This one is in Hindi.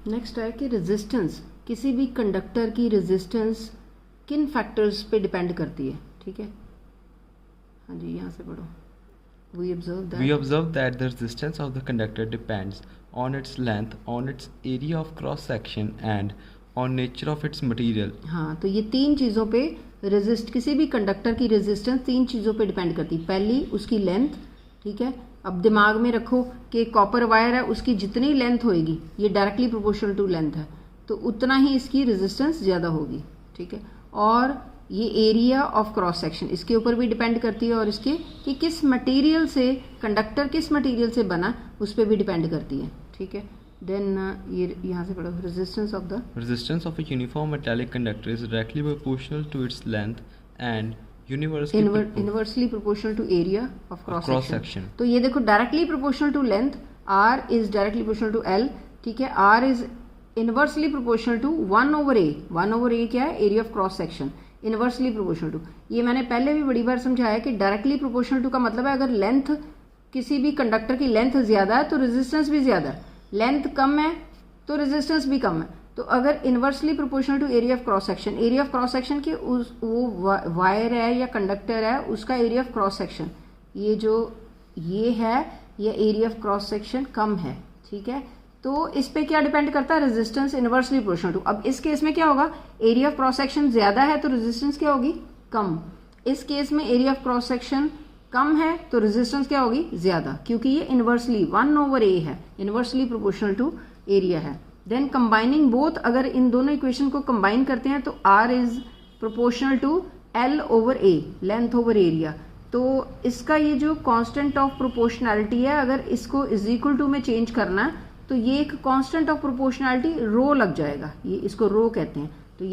नेक्स्ट है कि रेजिस्टेंस, किसी भी कंडक्टर की रेजिस्टेंस किन फैक्टर्स पे डिपेंड करती है। ठीक है, हाँ जी, यहाँ से पढ़ो। We observe that the resistance of the conductor depends on its length, on its area of cross section and on nature of its material. हाँ, तो ये तीन चीज़ों पे किसी भी कंडक्टर की रेजिस्टेंस तीन चीज़ों पे डिपेंड करती है। पहली उसकी लेंथ, ठीक है। अब दिमाग में रखो कि कॉपर वायर है, उसकी जितनी लेंथ होएगी ये डायरेक्टली प्रोपोर्शनल टू लेंथ है, तो उतना ही इसकी रेजिस्टेंस ज़्यादा होगी। ठीक है, और ये एरिया ऑफ क्रॉस सेक्शन इसके ऊपर भी डिपेंड करती है, और इसके कि किस मटेरियल से कंडक्टर किस मटेरियल से बना उस पर भी डिपेंड करती है। ठीक है, देन ये यहाँ से पढ़ो, resistance of a uniform metallic conductor is directly proportional to its length and inversely proportional to area of cross section. तो ये देखो, directly proportional to length, R is directly proportional to L. ठीक है, R is inversely proportional to 1/a। 1/a क्या है? Area of cross section. Inversely proportional to, ये मैंने पहले भी बड़ी बार समझाया कि डायरेक्टली प्रोपोर्शनल टू का मतलब है अगर लेंथ, किसी भी कंडक्टर की लेंथ ज्यादा है तो रेजिस्टेंस भी ज्यादा है, लेंथ कम है तो रेजिस्टेंस भी कम है। तो अगर inversely proportional to area of cross section, area of cross section की वो वायर है या कंडक्टर है उसका एरिया ऑफ क्रॉस सेक्शन, ये जो ये है, ये एरिया ऑफ क्रॉस सेक्शन कम है। ठीक है, तो इस पे क्या डिपेंड करता है? Resistance inversely proportional to. अब इस केस में क्या होगा? एरिया ऑफ क्रॉस सेक्शन ज्यादा है तो रेजिस्टेंस क्या होगी? कम। इस केस में एरिया ऑफ क्रॉस सेक्शन कम है तो रेजिस्टेंस क्या होगी? ज्यादा, क्योंकि ये इनवर्सली 1/a है, इनवर्सली प्रोपोर्शनल टू एरिया है। देन कंबाइनिंग बोथ, अगर इन दोनों इक्वेशन को कंबाइन करते हैं तो R is proportional to L/A, length over area. तो इसका ये जो कांस्टेंट ऑफ प्रोपोर्शनैलिटी है, अगर इसको इज इक्वल टू में चेंज करना है तो ये एक कांस्टेंट ऑफ प्रोपोर्शनैलिटी रो लग जाएगा, ये इसको रो कहते हैं।